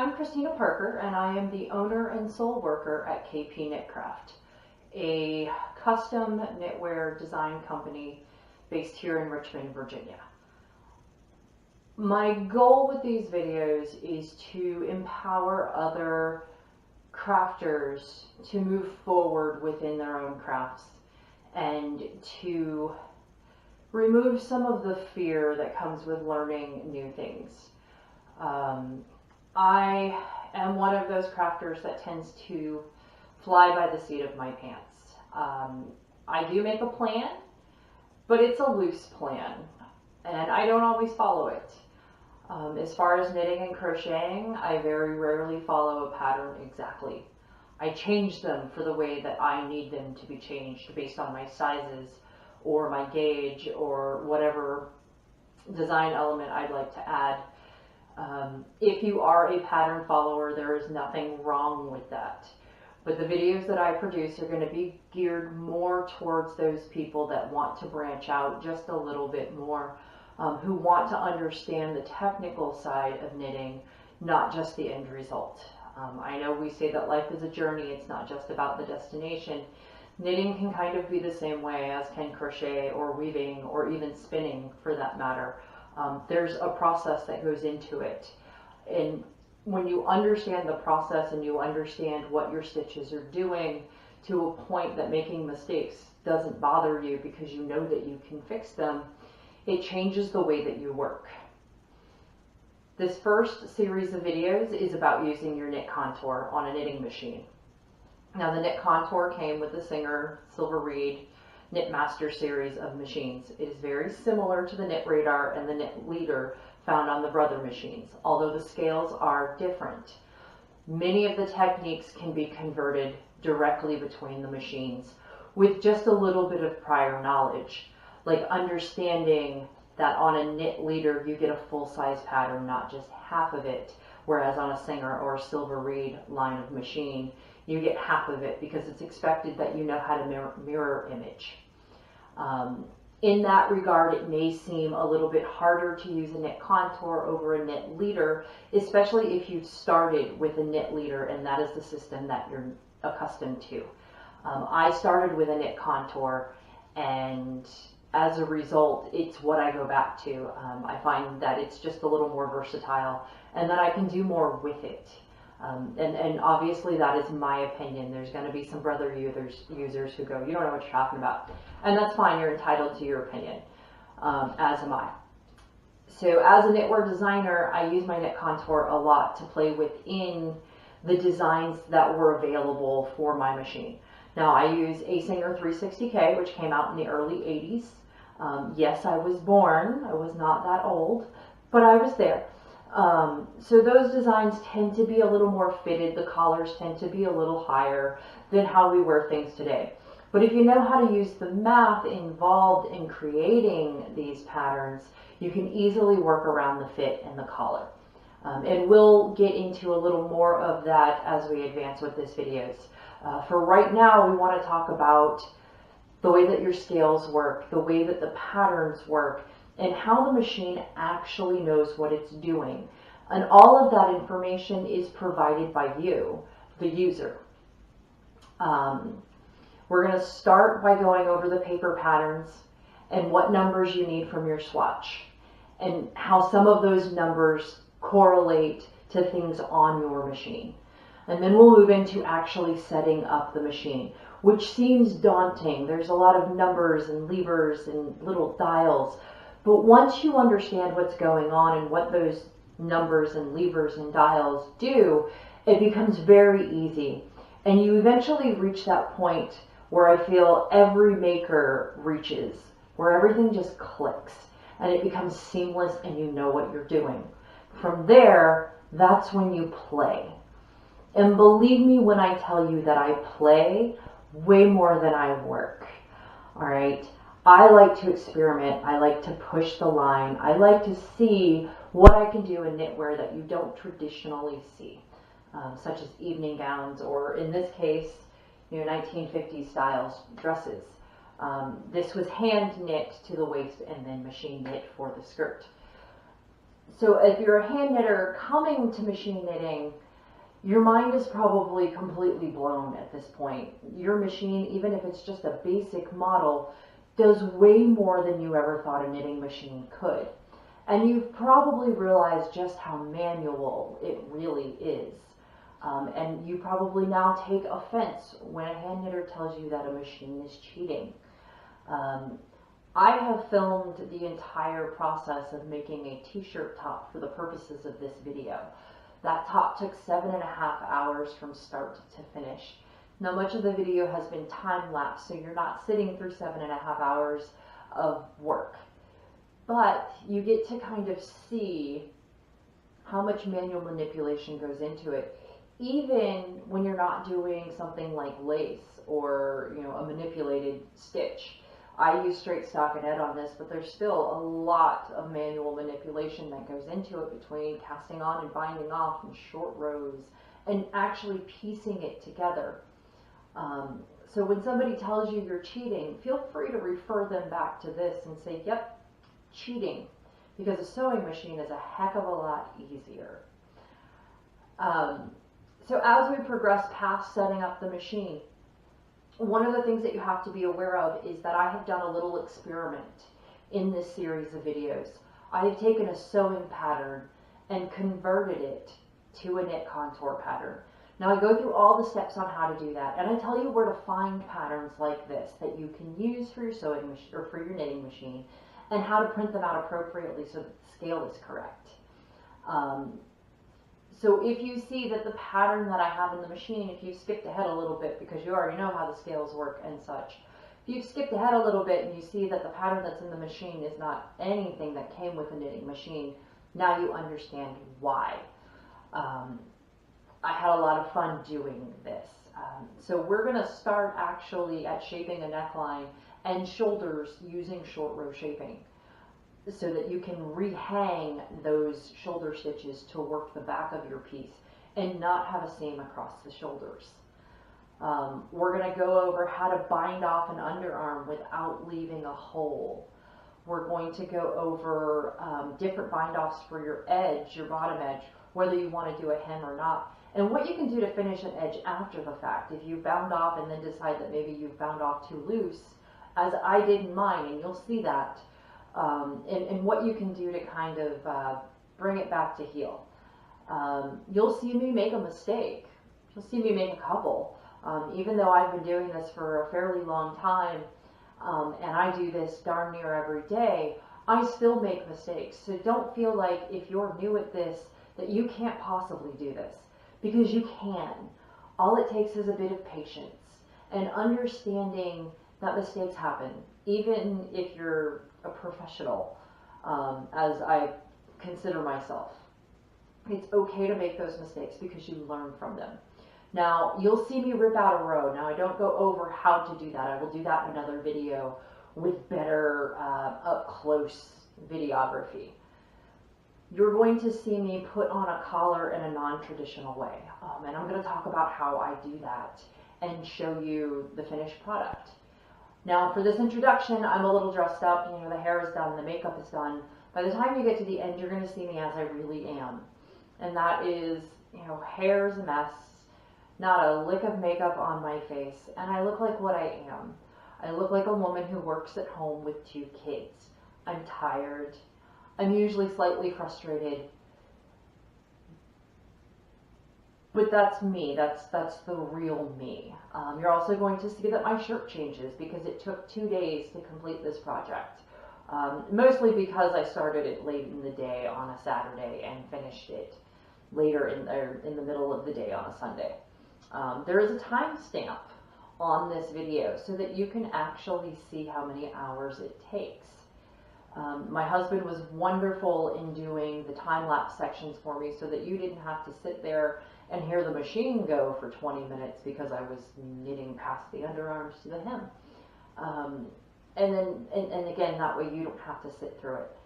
I'm Kristina Parker, and I am the owner and sole worker at KP Knitcraft, a custom knitwear design company based here in Richmond, Virginia. My goal with these videos is to empower other crafters to move forward within their own crafts and to remove some of the fear that comes with learning new things. I am one of those crafters that tends to fly by the seat of my pants. I do make a plan, but it's a loose plan, and I don't always follow it. As far as knitting and crocheting, I very rarely follow a pattern exactly. I change them for the way that I need them to be changed based on my sizes or my gauge or whatever design element I'd like to add. If you are a pattern follower, there is nothing wrong with that. But the videos that I produce are going to be geared more towards those people that want to branch out just a little bit more, who want to understand the technical side of knitting, not just the end result. I know we say that life is a journey, it's not just about the destination. Knitting can kind of be the same way as can crochet or weaving or even spinning for that matter. There's a process that goes into it, and when you understand the process and you understand what your stitches are doing to a point that making mistakes doesn't bother you because you know that you can fix them, it changes the way that you work. This first series of videos is about using your knit contour on a knitting machine. Now, the knit contour came with the Singer Silver Reed Knit Master series of machines. It is very similar to the Knit Radar and the Knit Leader found on the Brother machines, although the scales are different. Many of the techniques can be converted directly between the machines with just a little bit of prior knowledge, like understanding that on a Knit Leader you get a full-size pattern, not just half of it, whereas on a Singer or a Silver Reed line of machine you get half of it because it's expected that you know how to mirror image. In that regard, it may seem a little bit harder to use a knit contour over a knit leader, especially if you've started with a knit leader and that is the system that you're accustomed to. I started with a knit contour, and as a result, it's what I go back to. I find that it's just a little more versatile and that I can do more with it. And obviously that is my opinion. There's going to be some Brother users who go, you don't know what you're talking about. And that's fine, you're entitled to your opinion, as am I. So as a knitwear designer, I use my knit contour a lot to play within the designs that were available for my machine. Now, I use a Singer 360K, which came out in the early 80s. Yes, I was born. I was not that old, but I was there. So those designs tend to be a little more fitted. The collars tend to be a little higher than how we wear things today. But if you know how to use the math involved in creating these patterns, you can easily work around the fit and the collar. And we'll get into a little more of that as we advance with this videos. For right now, we want to talk about the way that your scales work, the way that the patterns work, and how the machine actually knows what it's doing. And all of that information is provided by you, the user. We're going to start by going over the paper patterns and what numbers you need from your swatch and how some of those numbers correlate to things on your machine. And then we'll move into actually setting up the machine, which seems daunting. There's a lot of numbers and levers and little dials. But once you understand what's going on and what those numbers and levers and dials do, it becomes very easy. And you eventually reach that point where I feel every maker reaches, where everything just clicks and it becomes seamless and you know what you're doing. From there, that's when you play. And believe me when I tell you that I play way more than I work. All right. I like to experiment. I like to push the line. I like to see what I can do in knitwear that you don't traditionally see, such as evening gowns, or in this case, 1950s styles dresses. This was hand knit to the waist and then machine knit for the skirt. So if you're a hand knitter coming to machine knitting, your mind is probably completely blown at this point. Your machine, even if it's just a basic model, does way more than you ever thought a knitting machine could. And you've probably realized just how manual it really is. And you probably now take offense when a hand knitter tells you that a machine is cheating. I have filmed the entire process of making a t-shirt top for the purposes of this video. That top took 7.5 hours from start to finish. Now, much of the video has been time-lapse, so you're not sitting through 7.5 hours of work. But you get to kind of see how much manual manipulation goes into it, even when you're not doing something like lace or, a manipulated stitch. I use straight stockinette on this, but there's still a lot of manual manipulation that goes into it between casting on and binding off and short rows and actually piecing it together. So when somebody tells you you're cheating, feel free to refer them back to this and say, yep, cheating, because a sewing machine is a heck of a lot easier. So as we progress past setting up the machine, one of the things that you have to be aware of is that I have done a little experiment in this series of videos. I have taken a sewing pattern and converted it to a knit contour pattern. Now I go through all the steps on how to do that, and I tell you where to find patterns like this that you can use for your sewing machine or for your knitting machine, and how to print them out appropriately so that the scale is correct. So if you see that the pattern that I have in the machine, if you've skipped ahead a little bit because you already know how the scales work and such, if you've skipped ahead a little bit and you see that the pattern that's in the machine is not anything that came with a knitting machine, now you understand why. I had a lot of fun doing this. So we're going to start actually at shaping a neckline and shoulders using short row shaping, so that you can rehang those shoulder stitches to work the back of your piece and not have a seam across the shoulders. We're going to go over how to bind off an underarm without leaving a hole. We're going to go over different bind offs for your edge, your bottom edge, whether you want to do a hem or not, and what you can do to finish an edge after the fact. If you bound off and then decide that maybe you've bound off too loose, as I did in mine, and you'll see that, and what you can do to kind of bring it back to heel. You'll see me make a mistake. You'll see me make a couple. Even though I've been doing this for a fairly long time, and I do this darn near every day, I still make mistakes. So don't feel like if you're new at this that you can't possibly do this, because you can. All it takes is a bit of patience and understanding that mistakes happen, even if you're a professional, as I consider myself. It's okay to make those mistakes because you learn from them. Now, you'll see me rip out a row. Now, I don't go over how to do that. I will do that in another video with better up-close videography. You're going to see me put on a collar in a non-traditional way. And I'm going to talk about how I do that and show you the finished product. Now, for this introduction, I'm a little dressed up. The hair is done, the makeup is done. By the time you get to the end, you're going to see me as I really am. And that is, hair's a mess, not a lick of makeup on my face, and I look like what I am. I look like a woman who works at home with 2 kids. I'm tired. I'm usually slightly frustrated. But that's me. That's the real me. You're also going to see that my shirt changes because it took 2 days to complete this project. Mostly because I started it late in the day on a Saturday and finished it later in the middle of the day on a Sunday. There is a timestamp on this video so that you can actually see how many hours it takes. My husband was wonderful in doing the time-lapse sections for me so that you didn't have to sit there and hear the machine go for 20 minutes because I was knitting past the underarms to the hem. And again, that way you don't have to sit through it.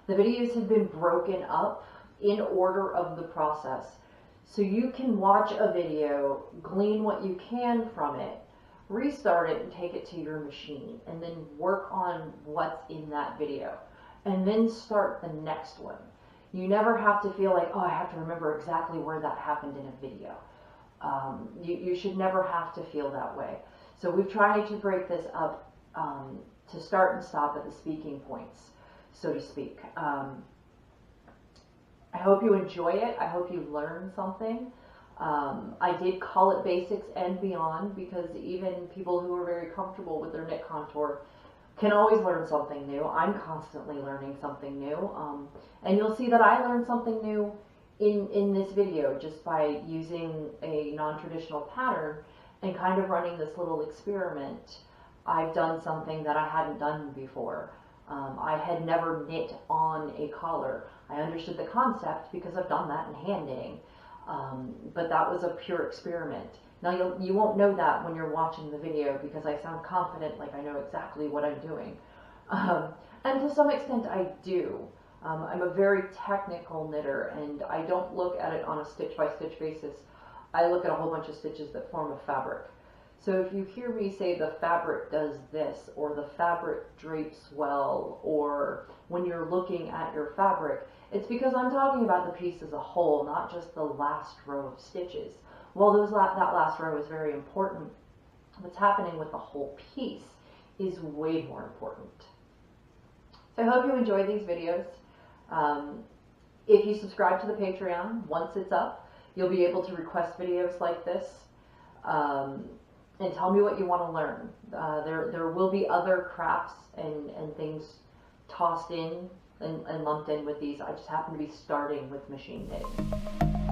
The videos have been broken up in order of the process. So you can watch a video, glean what you can from it, restart it and take it to your machine, and then work on what's in that video, and then start the next one. You never have to feel like, oh, I have to remember exactly where that happened in a video. You should never have to feel that way. So we've tried to break this up to start and stop at the speaking points, so to speak. I hope you enjoy it. I hope you learn something. I did call it basics and beyond because even people who are very comfortable with their knit contour can always learn something new. I'm constantly learning something new. And you'll see that I learned something new in this video just by using a non-traditional pattern and kind of running this little experiment. I've done something that I hadn't done before. I had never knit on a collar. I understood the concept because I've done that in hand knitting, but that was a pure experiment. Now you won't know that when you're watching the video because I sound confident, like I know exactly what I'm doing. And to some extent I do. I'm a very technical knitter and I don't look at it on a stitch by stitch basis. I look at a whole bunch of stitches that form a fabric. So if you hear me say the fabric does this, or the fabric drapes well, or when you're looking at your fabric, it's because I'm talking about the piece as a whole, not just the last row of stitches. While that last row is very important, what's happening with the whole piece is way more important. So I hope you enjoy these videos. If you subscribe to the Patreon, once it's up, you'll be able to request videos like this. And tell me what you want to learn. There will be other crafts and things tossed in and lumped in with these. I just happen to be starting with machine knitting.